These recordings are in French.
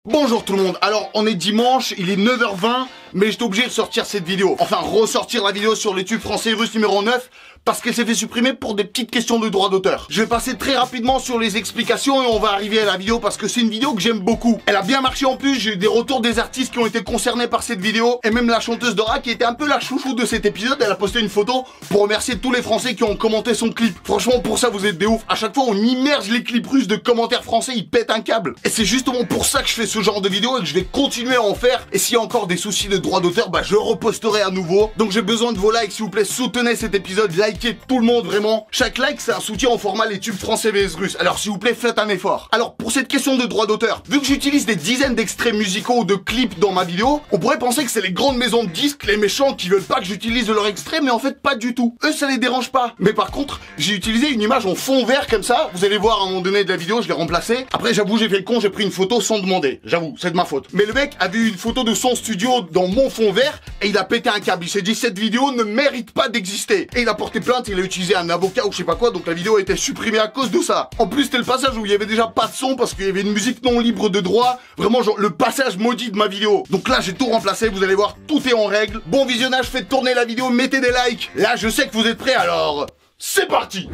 Bonjour tout le monde, alors on est dimanche, il est 9h20, mais j'étais obligé de sortir cette vidéo. Enfin, ressortir la vidéo sur les tubes français et russes numéro 9, parce qu'elle s'est fait supprimer pour des petites questions de droit d'auteur. Je vais passer très rapidement sur les explications et on va arriver à la vidéo parce que c'est une vidéo que j'aime beaucoup. Elle a bien marché en plus, j'ai eu des retours des artistes qui ont été concernés par cette vidéo, et même la chanteuse Dora qui était un peu la chouchou de cet épisode, elle a posté une photo pour remercier tous les Français qui ont commenté son clip. Franchement, pour ça vous êtes des ouf. À chaque fois on immerge les clips russes de commentaires français, ils pètent un câble. Et c'est justement pour ça que je fais ce genre de vidéo et que je vais continuer à en faire. Et s'il y a encore des soucis de droit d'auteur, bah je reposterai à nouveau. Donc j'ai besoin de vos likes, s'il vous plaît, soutenez cet épisode, likez tout le monde vraiment. Chaque like c'est un soutien au format les tubes français vs russes. Alors s'il vous plaît, faites un effort. Alors pour cette question de droit d'auteur, vu que j'utilise des dizaines d'extraits musicaux ou de clips dans ma vidéo, on pourrait penser que c'est les grandes maisons de disques, les méchants qui veulent pas que j'utilise leur extrait, mais en fait pas du tout. Eux ça les dérange pas. Mais par contre, j'ai utilisé une image en fond vert comme ça. Vous allez voir à un moment donné de la vidéo, je l'ai remplacé. Après j'avoue j'ai fait le con, j'ai pris une photo sans demander. J'avoue, c'est de ma faute. Mais le mec a vu une photo de son studio dans mon fond vert et il a pété un câble. Il s'est dit cette vidéo ne mérite pas d'exister. Et il a porté plainte, il a utilisé un avocat ou je sais pas quoi, donc la vidéo a été supprimée à cause de ça. En plus c'était le passage où il y avait déjà pas de son parce qu'il y avait une musique non libre de droit. Vraiment genre le passage maudit de ma vidéo. Donc là j'ai tout remplacé, vous allez voir, tout est en règle. Bon visionnage, faites tourner la vidéo, mettez des likes. Là je sais que vous êtes prêts, alors c'est parti.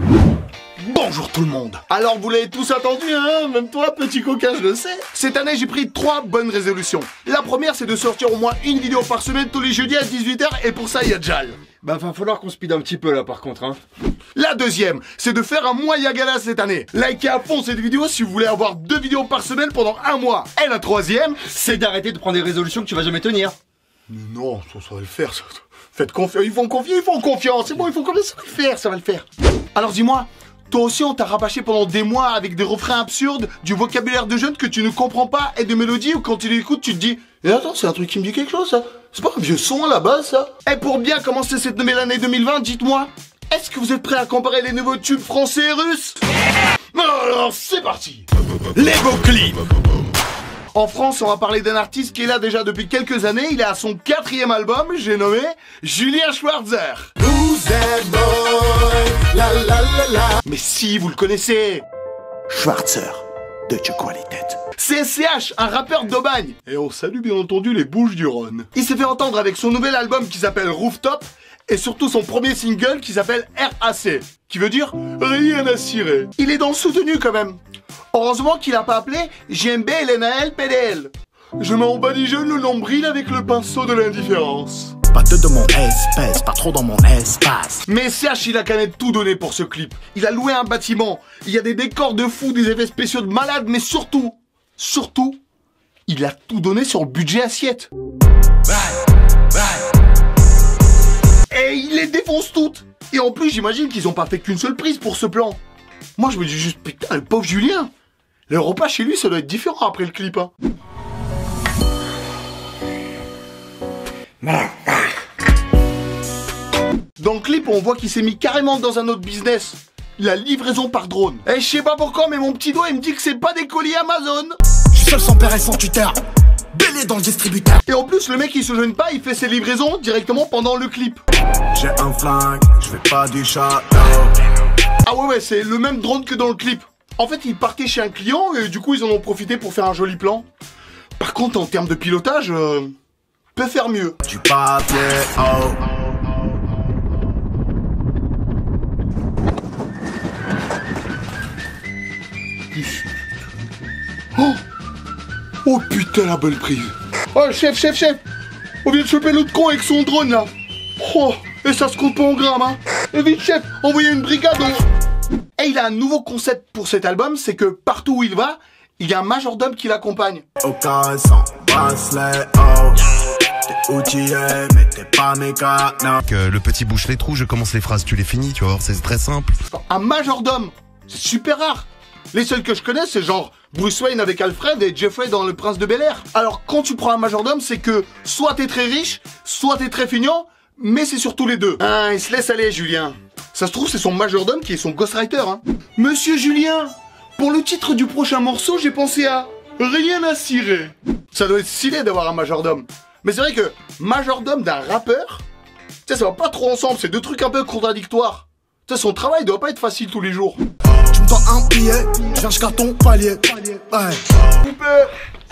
Bonjour tout le monde. Alors vous l'avez tous attendu hein, même toi petit coquin je le sais. Cette année j'ai pris 3 bonnes résolutions. La première c'est de sortir au moins une vidéo par semaine tous les jeudis à 18h et pour ça il y a Jal. Bah va falloir qu'on speed un petit peu là par contre hein. La deuxième c'est de faire un moyen gala cette année. Likez à fond cette vidéo si vous voulez avoir 2 vidéos par semaine pendant un mois. Et la troisième c'est d'arrêter de prendre des résolutions que tu vas jamais tenir. Non, ça va le faire ça. Faites confiance, ils font confiance, c'est bon, ils font confiance, ça va le faire. Alors dis-moi, toi aussi on t'a rabâché pendant des mois avec des refrains absurdes, du vocabulaire de jeunes que tu ne comprends pas et des mélodies où quand tu les écoutes tu te dis « Eh attends, c'est un truc qui me dit quelque chose ça, c'est pas un vieux son à la base ça ?» Et pour bien commencer cette nouvelle année 2020, dites-moi, est-ce que vous êtes prêts à comparer les nouveaux tubes français et russes? Alors c'est parti. Les beaux clips. En France, on va parler d'un artiste qui est là déjà depuis quelques années. Il est à son 4e album, j'ai nommé Julien Schwarzer. Mais si, vous le connaissez. Schwarzer, de Qualität. C'est SCH, un rappeur d'Aubagne. Et on salue bien entendu les Bouches-du-Rhône. Il s'est fait entendre avec son nouvel album qui s'appelle Rooftop. Et surtout son premier single qui s'appelle RAC. Qui veut dire rien à cirer. Il est dans le soutenu quand même. Heureusement qu'il a pas appelé JMB LNAL PDL. Je m'en badigeonne le nombril avec le pinceau de l'indifférence. Pas deux de mon espèce, pas trop dans mon espace. Mais CH il a quand même tout donné pour ce clip. Il a loué un bâtiment, il y a des décors de fou, des effets spéciaux de malade, mais surtout, il a tout donné sur le budget assiette. Et il les défonce toutes. Et en plus j'imagine qu'ils ont pas fait qu'une seule prise pour ce plan. Moi je me dis juste putain le pauvre Julien. Le repas chez lui ça doit être différent après le clip hein. Dans le clip on voit qu'il s'est mis carrément dans un autre business. La livraison par drone. Et je sais pas pourquoi mais mon petit doigt il me dit que c'est pas des colis Amazon. Je suis seul sans père et sans tuteur. Belé dans le distributeur. Et en plus le mec il se gêne pas, il fait ses livraisons directement pendant le clip. J'ai un flingue, je fais pas du chat. Ah ouais c'est le même drone que dans le clip. En fait il partait chez un client et du coup ils en ont profité pour faire un joli plan. Par contre en termes de pilotage, peut faire mieux. Du papier, oh. Oh putain la belle prise. Oh chef. On vient de choper l'autre con avec son drone là. Oh, et ça se compte pas en grammes hein. Et vite chef, envoyez une brigade Et il a un nouveau concept pour cet album, c'est que partout où il va, il y a un majordome qui l'accompagne. Au cas sans bracelet, oh. T'es outillé, mais t'es pas méga, non. Le petit bouche les trous, je commence les phrases, tu les finis, tu vas voir, c'est très simple. Un majordome, c'est super rare. Les seuls que je connais, c'est genre Bruce Wayne avec Alfred et Jeffrey dans Le Prince de Bel-Air. Alors quand tu prends un majordome, c'est que soit t'es très riche, soit t'es très feignant, mais c'est surtout les deux. Ah, il se laisse aller Julien. Ça se trouve c'est son majordome qui est son ghostwriter hein. Monsieur Julien, pour le titre du prochain morceau, j'ai pensé à Rien à cirer. Ça doit être stylé d'avoir un majordome. Mais c'est vrai que majordome d'un rappeur, tu sais ça va pas trop ensemble, c'est deux trucs un peu contradictoires. Tu sais son travail doit pas être facile tous les jours. Tu me dois un billet, je viens jusqu'à ton palier. Ouais. Coupé.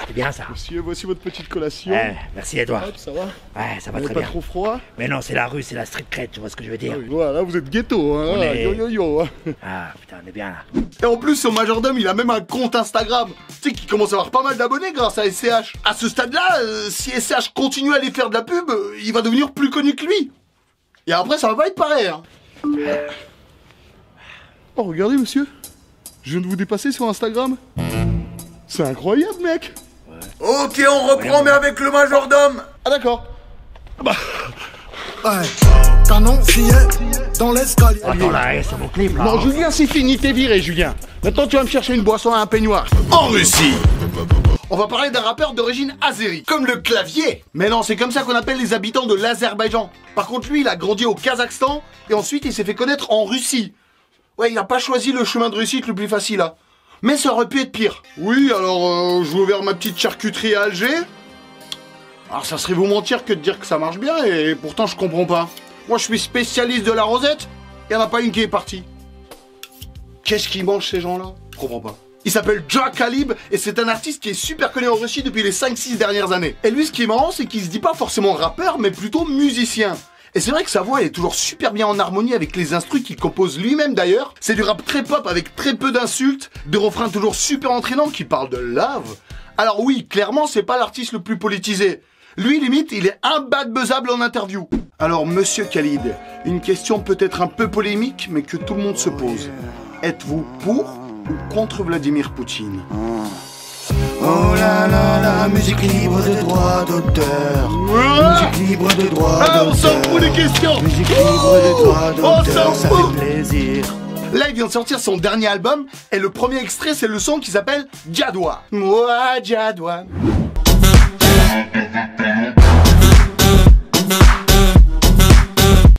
C'est bien ça. Monsieur, voici votre petite collation. Merci Edouard. Hop, ça va? Ouais, ça va Vous très pas bien. trop froid? Mais non, c'est la rue, c'est la street cred, tu vois ce que je veux dire. Ah oui, voilà, vous êtes ghetto, hein. On est- Yo yo yo. Ah putain, on est bien là. Et en plus, son majordome, il a même un compte Instagram. Tu sais qu'il commence à avoir pas mal d'abonnés grâce à SCH. À ce stade-là, si SCH continue à aller faire de la pub, il va devenir plus connu que lui. Et après, ça va pas être pareil, hein. Oh, regardez, monsieur. Je viens de vous dépasser sur Instagram. C'est incroyable, mec. Ok, on reprend, mais avec le majordome. Ah, d'accord. Ouais, canon, scié, dans l'escalier. Attends là, c'est mon clip là. Non, Julien, c'est fini, t'es viré, Julien. Maintenant, tu vas me chercher une boisson et un peignoir. En Russie. On va parler d'un rappeur d'origine azérie, comme le clavier. Mais non, c'est comme ça qu'on appelle les habitants de l'Azerbaïdjan. Par contre, lui, il a grandi au Kazakhstan et ensuite, il s'est fait connaître en Russie. Ouais, il n'a pas choisi le chemin de réussite le plus facile, là. Mais ça aurait pu être pire. Oui, alors, je vais ouvrir ma petite charcuterie à Alger. Alors, ça serait vous mentir que de dire que ça marche bien, et pourtant, je comprends pas. Moi, je suis spécialiste de la rosette, il n'y en a pas une qui est partie. Qu'est-ce qu'ils mangent, ces gens-là? Je comprends pas. Il s'appelle Jack Kalib, et c'est un artiste qui est super connu en Russie depuis les 5-6 dernières années. Et lui, ce qui est marrant, c'est qu'il se dit pas forcément rappeur, mais plutôt musicien. Et c'est vrai que sa voix elle est toujours super bien en harmonie avec les instrus qu'il compose lui-même d'ailleurs. C'est du rap très pop avec très peu d'insultes, des refrains toujours super entraînants qui parlent de love. Alors oui, clairement c'est pas l'artiste le plus politisé. Lui limite il est imbattable en interview. Alors monsieur Khalid, une question peut-être un peu polémique mais que tout le monde se pose. Êtes-vous pour ou contre Vladimir Poutine? Oh là là la musique libre de droit d'auteur. Musique libre de droit d'auteur. On s'en fout des questions. Musique libre de droit d'auteur, s'en ça fout. fait plaisir. Là, il vient de sortir son dernier album, et le premier extrait, c'est le son qui s'appelle Jadwa. Moi, Jadwa.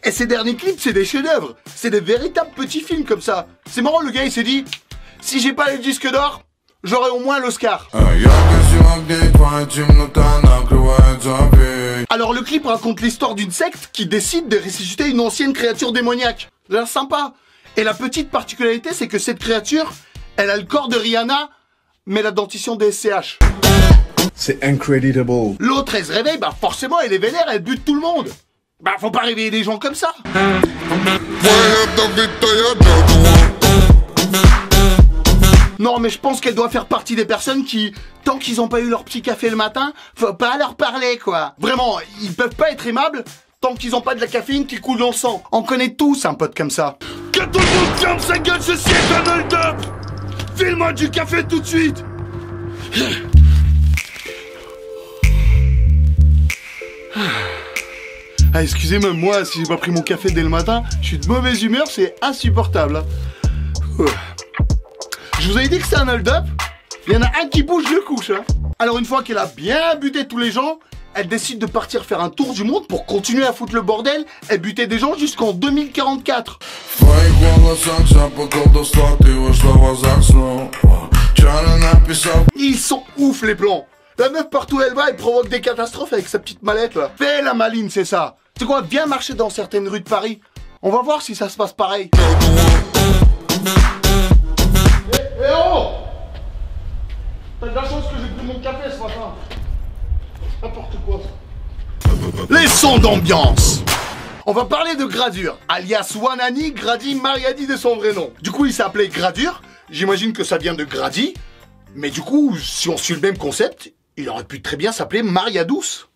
Et ces derniers clips, c'est des chefs-d'œuvre. C'est des véritables petits films comme ça. C'est marrant, le gars, il s'est dit, si j'ai pas le disque d'or, j'aurai au moins l'Oscar. Alors le clip raconte l'histoire d'une secte qui décide de ressusciter une ancienne créature démoniaque. Ça a l'air sympa. Et la petite particularité, c'est que cette créature, elle a le corps de Rihanna, mais la dentition des SCH. C'est incredible. L'autre, elle se réveille, bah forcément, elle est vénère, elle bute tout le monde. Bah faut pas réveiller des gens comme ça. Non, mais je pense qu'elle doit faire partie des personnes qui, tant qu'ils ont pas eu leur petit café le matin, faut pas leur parler, quoi. Vraiment, ils peuvent pas être aimables tant qu'ils ont pas de la caféine qui coule dans le sang. On connaît tous un pote comme ça. Que tout le monde ferme sa gueule, ceci est un hold-up. File-moi du café tout de suite. Ah, excusez-moi, moi, si j'ai pas pris mon café dès le matin, je suis de mauvaise humeur, c'est insupportable. Hein. Je vous avais dit que c'est un hold-up. Il y en a un qui bouge le couche. Hein. Alors une fois qu'elle a bien buté tous les gens, elle décide de partir faire un tour du monde pour continuer à foutre le bordel et buter des gens jusqu'en 2044. Ils sont ouf les plans. La meuf partout où elle va, elle provoque des catastrophes avec sa petite mallette là. Fais la maline, c'est ça. C'est quoi, viens marcher dans certaines rues de Paris. On va voir si ça se passe pareil. Eh oh! T'as de la chance que j'ai pris mon café ce matin. N'importe quoi ça. Les sons d'ambiance. On va parler de Gradure, alias Wanani Grady Mariadi de son vrai nom. Du coup, il s'appelait Gradure. J'imagine que ça vient de Grady. Mais du coup, si on suit le même concept, il aurait pu très bien s'appeler Mariadous.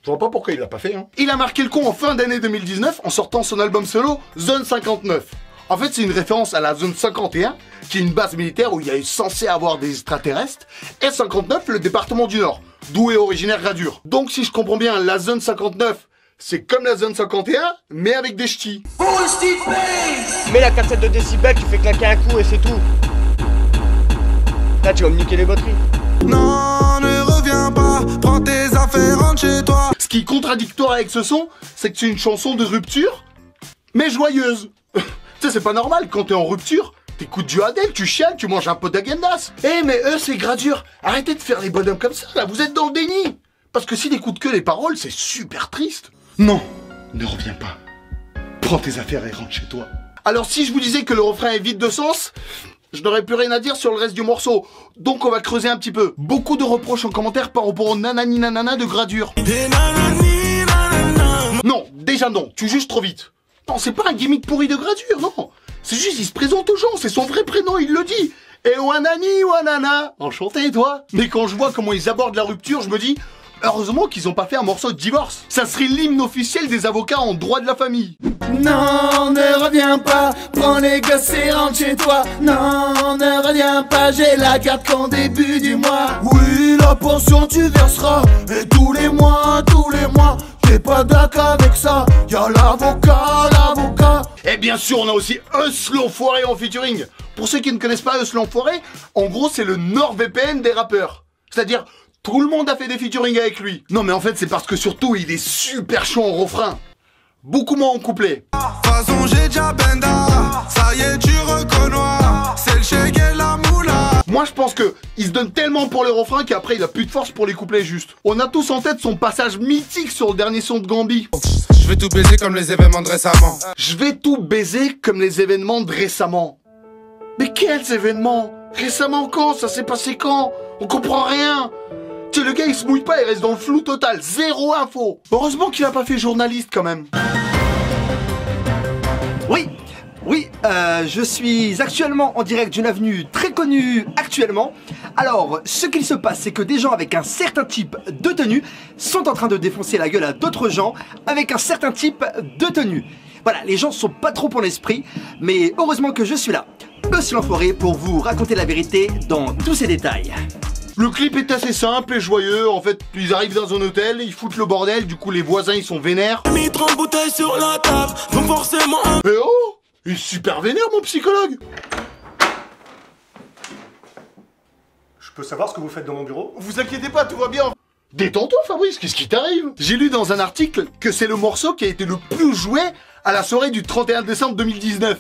Je vois pas pourquoi il l'a pas fait. Hein. Il a marqué le coup en fin d'année 2019 en sortant son album solo Zone 59. En fait, c'est une référence à la Zone 51, qui est une base militaire où il y a censé avoir des extraterrestres, et 59, le département du Nord, d'où est originaire Gradure. Donc, si je comprends bien, la Zone 59, c'est comme la Zone 51, mais avec des ch'tis. Mets la cassette de décibels, tu fais claquer un coup et c'est tout. Là, tu vas me niquer les batteries. Non, ne reviens pas, prends tes affaires, rentre chez toi. Ce qui est contradictoire avec ce son, c'est que c'est une chanson de rupture, mais joyeuse. Tu sais, c'est pas normal, quand t'es en rupture, t'écoutes du Adèle, tu chiales, tu manges un pot d'agendas. Eh, mais eux, c'est Gradure. Arrêtez de faire les bonhommes comme ça, là, vous êtes dans le déni. Parce que si t'écoutes que les paroles, c'est super triste. Non, ne reviens pas. Prends tes affaires et rentre chez toi. Alors, si je vous disais que le refrain est vide de sens, Je n'aurais plus rien à dire sur le reste du morceau. Donc on va creuser un petit peu. Beaucoup de reproches en commentaire par rapport au nanani nanana de Gradure. Non, déjà non, tu juges trop vite. Non, c'est pas un gimmick pourri de Gradure, non. C'est juste, il se présente aux gens, c'est son vrai prénom, il le dit. Et Wanani, Wanana, enchanté toi. Mais quand je vois comment ils abordent la rupture, je me dis, heureusement qu'ils ont pas fait un morceau de divorce. Ça serait l'hymne officiel des avocats en droit de la famille. Non, ne reviens pas, prends les gosses et rentre chez toi. Non, ne reviens pas, j'ai la carte qu'en début du mois. Oui, la pension tu verseras, et tous les mois, t'es pas d'accord avec ça, y'a l'avocat. Et bien sûr, on a aussi Eus l'Enfoiré en featuring. Pour ceux qui ne connaissent pas Eus l'Enfoiré, en gros, c'est le NordVPN des rappeurs. C'est-à-dire, tout le monde a fait des featuring avec lui. Non, mais en fait, c'est parce que surtout, il est super chaud en refrain. Beaucoup moins en couplet. Façon j'ai déjà benda, ça y est tu reconnais, c'est le chèque et la moula. Moi je pense que il se donne tellement pour les refrains qu'après il a plus de force pour les couplets juste. On a tous en tête son passage mythique sur le dernier son de Gambi. Je vais tout baiser comme les événements de récemment. Je vais tout baiser comme les événements de récemment. Mais quels événements? Récemment quand? Ça s'est passé quand? On comprend rien. Tu sais, le gars il se mouille pas, il reste dans le flou total, zéro info. Heureusement qu'il a pas fait journaliste quand même. Oui, je suis actuellement en direct d'une avenue très connue actuellement. Alors, ce qu'il se passe, c'est que des gens avec un certain type de tenue sont en train de défoncer la gueule à d'autres gens avec un certain type de tenue. Voilà, les gens sont pas trop pour l'esprit, mais heureusement que je suis là, Eus l'Enfoiré, pour vous raconter la vérité dans tous ses détails. Le clip est assez simple et joyeux. En fait, ils arrivent dans un hôtel, ils foutent le bordel, du coup les voisins ils sont vénères. Mis 30 bouteilles sur la table, donc forcément. Mais oh! Il est super vénère mon psychologue! Je peux savoir ce que vous faites dans mon bureau? Vous inquiétez pas, tout va bien. Détends-toi Fabrice, qu'est-ce qui t'arrive? J'ai lu dans un article que c'est le morceau qui a été le plus joué à la soirée du 31 décembre 2019.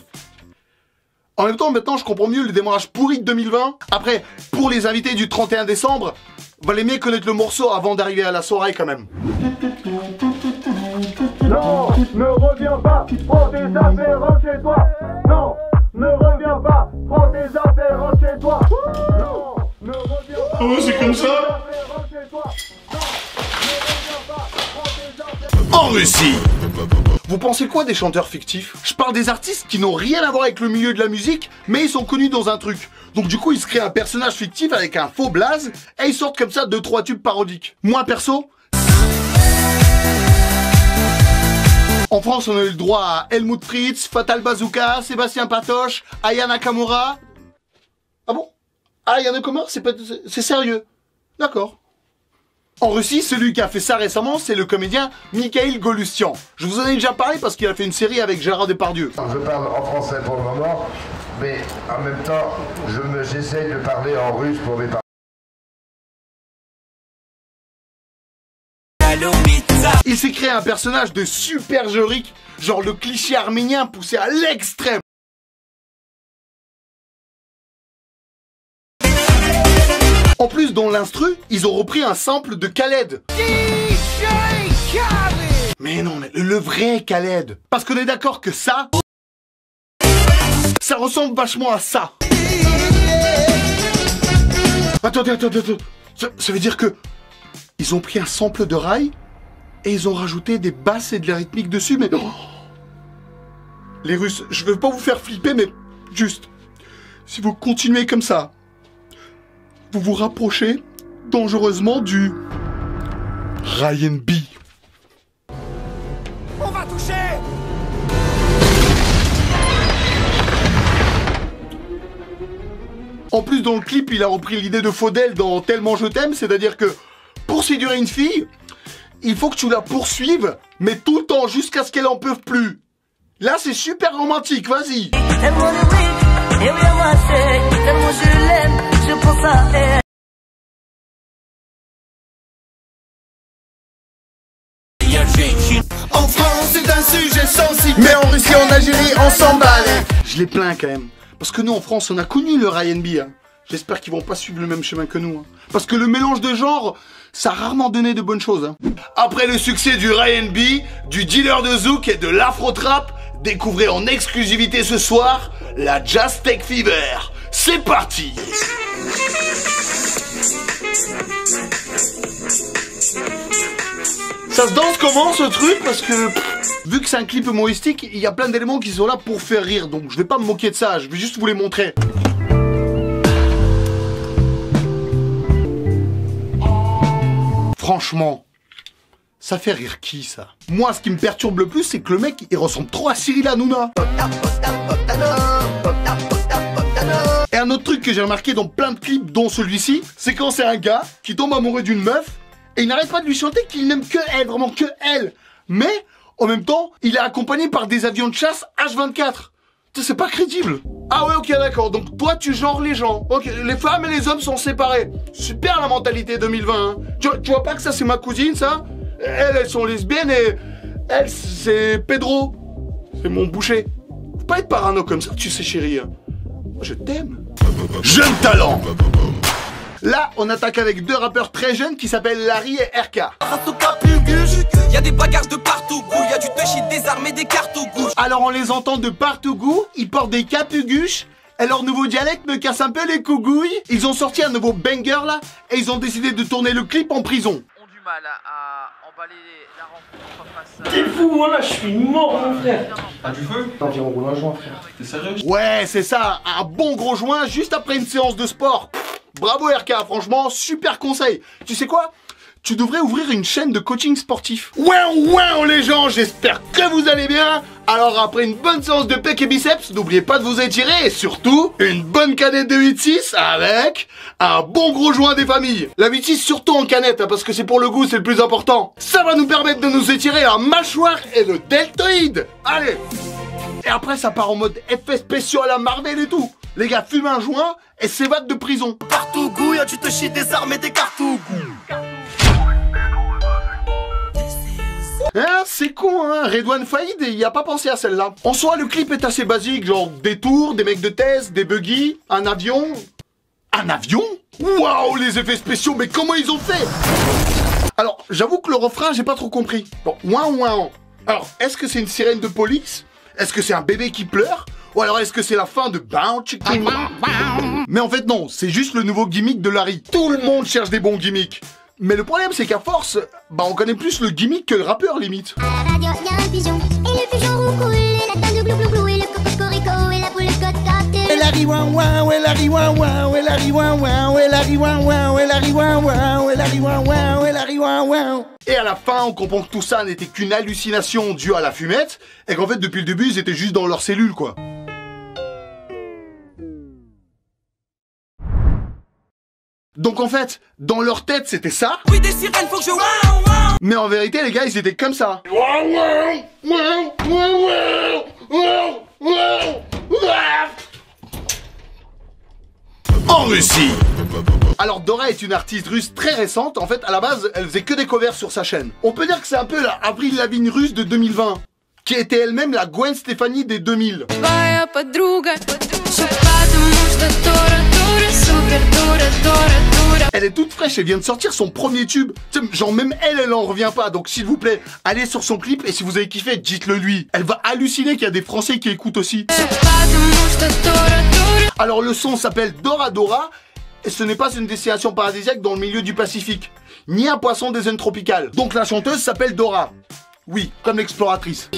En même temps, maintenant je comprends mieux le démarrage pourri de 2020. Après, pour les invités du 31 décembre, valait mieux connaître le morceau avant d'arriver à la soirée quand même. Non, ne reviens pas, prends tes affaires, rentre chez toi. Non, ne reviens pas, prends tes affaires, rentre chez toi. Non, ne reviens pas. Oh, c'est comme ça. En Russie. Vous pensez quoi des chanteurs fictifs? Je parle des artistes qui n'ont rien à voir avec le milieu de la musique, mais ils sont connus dans un truc. Donc du coup, ils se créent un personnage fictif avec un faux blaze, et ils sortent comme ça 2-3 tubes parodiques. Moi, perso, en France, on a eu le droit à Helmut Fritz, Fatal Bazooka, Sébastien Patoche, Aya Nakamura. Ah bon? Aya Nakamura, c'est sérieux? D'accord. En Russie, celui qui a fait ça récemment, c'est le comédien Mikhail Golustian. Je vous en ai déjà parlé parce qu'il a fait une série avec Gérard Depardieu. Je parle en français pour le moment, mais en même temps, j'essaye de parler en russe pour mes parents. Il s'est créé un personnage de super jurique, genre le cliché arménien poussé à l'extrême. En plus, dans l'instru, ils ont repris un sample de Khaled. Mais non, mais le vrai Khaled. Parce qu'on est d'accord que ça ressemble vachement à ça. Attendez. Ça veut dire que ils ont pris un sample de rail et ils ont rajouté des basses et de la rythmique dessus, mais... Oh, les Russes, je veux pas vous faire flipper, mais juste, si vous continuez comme ça, vous vous rapprochez dangereusement du Ryan B. On va toucher. En plus, dans le clip, il a repris l'idée de Faudel dans Tellement je t'aime, c'est-à-dire que pour séduire une fille, il faut que tu la poursuives, mais tout le temps, jusqu'à ce qu'elle en peut plus. Là, c'est super romantique, vas-y. En France, c'est un sujet sensible. Mais en Russie, en Algérie, on s'emballe. Je les plains quand même. Parce que nous, en France, on a connu le Ryan B. Hein. J'espère qu'ils vont pas suivre le même chemin que nous. Hein. Parce que le mélange de genres, ça a rarement donné de bonnes choses. Hein. Après le succès du Ryan B, du dealer de zouk et de l'afro-trap, découvrez en exclusivité ce soir la Jazz Tech Fever. C'est parti. Ça se danse comment ce truc? Parce que vu que c'est un clip humoristique, il y a plein d'éléments qui sont là pour faire rire. Donc je vais pas me moquer de ça, je vais juste vous les montrer. Franchement, ça fait rire qui ça? Moi ce qui me perturbe le plus c'est que le mec il ressemble trop à Cyril Hanouna. Et un autre truc que j'ai remarqué dans plein de clips dont celui-ci, c'est quand c'est un gars qui tombe amoureux d'une meuf et il n'arrête pas de lui chanter qu'il n'aime que elle, vraiment que elle. Mais en même temps, il est accompagné par des avions de chasse H24. C'est pas crédible. Ah ouais, ok, d'accord. Donc toi, tu genres les gens. Ok, les femmes et les hommes sont séparés. Super la mentalité 2020. Hein. Tu vois pas que ça, c'est ma cousine, ça? Elles sont lesbiennes et elle, c'est Pedro. C'est mon boucher. Faut pas être parano comme ça, tu sais, chérie. Je t'aime. Jeune talent. Là, on attaque avec deux rappeurs très jeunes qui s'appellent Larry et RK. Y'a des bagarres de partout, y'a du touchy, des armées, des cartouches. Alors on les entend de partout goût, ils portent des capuguches, et leur nouveau dialecte me casse un peu les cougouilles. Ils ont sorti un nouveau banger là, et ils ont décidé de tourner le clip en prison. Ont du mal à emballer la rencontre face à... T'es fou, moi là, je suis mort, mon frère. T'as du feu? Non, viens, on roule un joint, frère. T'es sérieux? Ouais, c'est ça, un bon gros joint juste après une séance de sport. Bravo RK, franchement, super conseil. Tu sais quoi? Tu devrais ouvrir une chaîne de coaching sportif. Ouais, les gens, j'espère que vous allez bien. Alors après une bonne séance de pec et biceps, n'oubliez pas de vous étirer et surtout, une bonne canette de 8-6 avec un bon gros joint des familles. La 8-6 surtout en canette, hein, parce que c'est pour le goût, c'est le plus important. Ça va nous permettre de nous étirer la mâchoire et le deltoïde. Allez. Et après, ça part en mode effets spéciaux à la Marvel et tout. Les gars fument un joint et s'évadent de prison. Partout goût, y'a du touchy, des armes et des cartouches. Hein, c'est con, hein, Redouane Faïd, il y a pas pensé à celle-là. En soi, le clip est assez basique, genre des tours, des mecs de thèse, des buggy, un avion. Un avion? Waouh, les effets spéciaux, mais comment ils ont fait? Alors, j'avoue que le refrain, j'ai pas trop compris. Bon, ouin. Alors, est-ce que c'est une sirène de police? Est-ce que c'est un bébé qui pleure? Ou alors est-ce que c'est la fin de Bound Chicken? Mais en fait non, c'est juste le nouveau gimmick de Larry. Tout le monde cherche des bons gimmicks. Mais le problème c'est qu'à force, on connaît plus le gimmick que le rappeur limite. À la radio, y'a un pigeon, et le pigeon roucoule, et la dinde glou glou glou, et le cocorico, et la poule cocotte. Et Larry ouin ouin, et Larry ouin ouin, et Larry ouin ouin, et Larry ouin ouin, et Larry ouin ouin, et Larry ouin ouin, et Larry ouin ouin. Et à la fin, on comprend que tout ça n'était qu'une hallucination due à la fumette, et qu'en fait depuis le début, ils étaient juste dans leur cellule quoi. Donc en fait, dans leur tête, c'était ça. Oui, des sirènes, faut que je... Mais en vérité, les gars, ils étaient comme ça. En Russie. Alors Dora est une artiste russe très récente. En fait, à la base, elle faisait que des covers sur sa chaîne. On peut dire que c'est un peu la Avril Lavigne russe de 2020, qui était elle-même la Gwen Stefani des 2000. Elle est toute fraîche, elle vient de sortir son premier tube. Genre même elle en revient pas. Donc s'il vous plaît, allez sur son clip et si vous avez kiffé, dites-le lui. Elle va halluciner qu'il y a des Français qui écoutent aussi. Alors le son s'appelle Dora Dora et ce n'est pas une destination paradisiaque dans le milieu du Pacifique, ni un poisson des zones tropicales. Donc la chanteuse s'appelle Dora. Oui, comme l'exploratrice.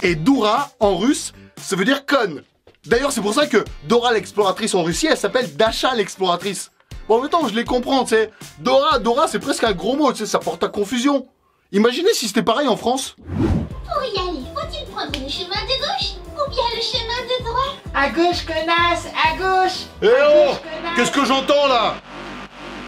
Et Dora en russe, ça veut dire conne. D'ailleurs, c'est pour ça que Dora l'exploratrice en Russie, elle s'appelle Dasha l'exploratrice. Bon, en même temps, je les comprends, tu sais. Dora, c'est presque un gros mot, tu sais, ça porte à confusion. Imaginez si c'était pareil en France. Pour y aller, faut-il prendre le chemin de gauche ou bien le chemin de droite? À gauche, connasse, à gauche. Eh oh, qu'est-ce que j'entends là?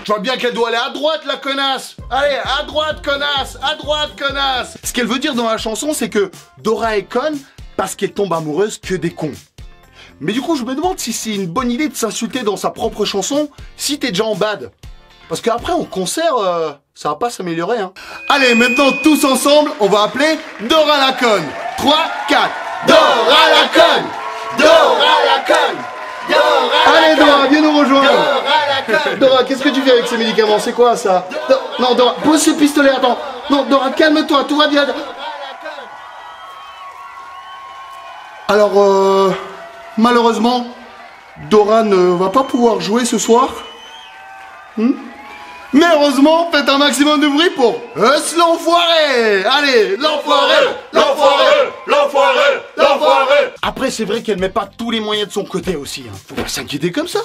Je vois bien qu'elle doit aller à droite, la connasse. Allez, à droite, connasse, à droite, connasse. Ce qu'elle veut dire dans la chanson, c'est que Dora est conne parce qu'elle tombe amoureuse que des cons. Mais du coup, je me demande si c'est une bonne idée de s'insulter dans sa propre chanson si t'es déjà en bad. Parce qu'après, en concert, ça va pas s'améliorer, hein. Allez, maintenant, tous ensemble, on va appeler Dora la conne. 3, 4. Dora la conne. Dora la conne. Dora. Allez, Dora, viens nous rejoindre. Dora la conne. Dora, qu'est-ce que tu fais avec ces médicaments? C'est quoi, ça? Non, Dora, pose ce pistolet, attends. Non, Dora, calme-toi, tout va bien. Alors, malheureusement, Doran va pas pouvoir jouer ce soir. Mais heureusement, faites un maximum de bruit pour Us l'enfoiré. Allez, l'enfoiré, l'enfoiré, l'enfoiré, l'enfoiré. Après, c'est vrai qu'elle met pas tous les moyens de son côté aussi. Hein. Faut pas s'inquiéter comme ça.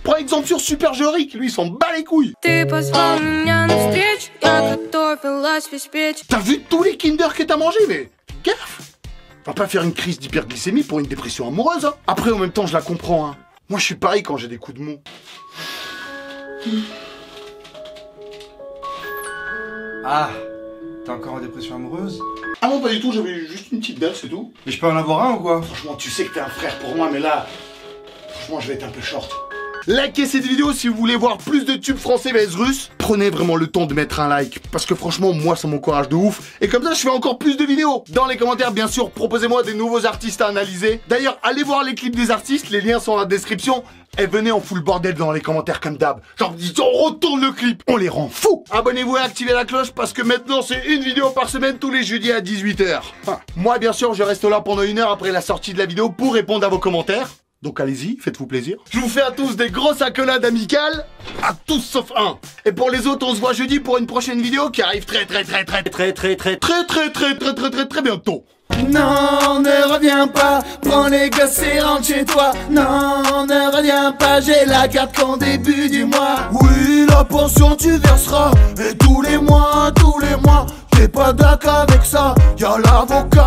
Prends exemple sur Super Joric, lui il s'en bat les couilles. T'as vu tous les Kinder que t'as mangé, mais gaffe. Va pas faire une crise d'hyperglycémie pour une dépression amoureuse. Hein. Après, en même temps, je la comprends. Hein. Moi, je suis pareil quand j'ai des coups de mou. Ah, t'es encore en dépression amoureuse? Ah non, pas du tout, j'avais juste une petite date, c'est tout. Mais je peux en avoir un ou quoi? Franchement, tu sais que t'es un frère pour moi, mais là, franchement, je vais être un peu short. Likez cette vidéo si vous voulez voir plus de tubes français vs russes. Prenez vraiment le temps de mettre un like, parce que franchement, moi, ça m'encourage de ouf. Et comme ça, je fais encore plus de vidéos. Dans les commentaires, bien sûr, proposez-moi des nouveaux artistes à analyser. D'ailleurs, allez voir les clips des artistes, les liens sont dans la description. Et venez, on fout le bordel dans les commentaires comme d'hab. Genre, on retourne le clip, on les rend fous. Abonnez-vous et activez la cloche parce que maintenant c'est une vidéo par semaine tous les jeudis à 18 h. Moi, bien sûr, je reste là pendant 1 heure après la sortie de la vidéo pour répondre à vos commentaires. Donc allez-y, faites-vous plaisir. Je vous fais à tous des grosses accolades amicales. À tous sauf un. Et pour les autres, on se voit jeudi pour une prochaine vidéo qui arrive très bientôt. Non, ne reviens pas, prends les gosses et rentre chez toi. Non, ne reviens pas, j'ai la carte qu'en début du mois. Oui, la pension tu verseras, et tous les mois, t'es pas d'accord avec ça. Y'a l'avocat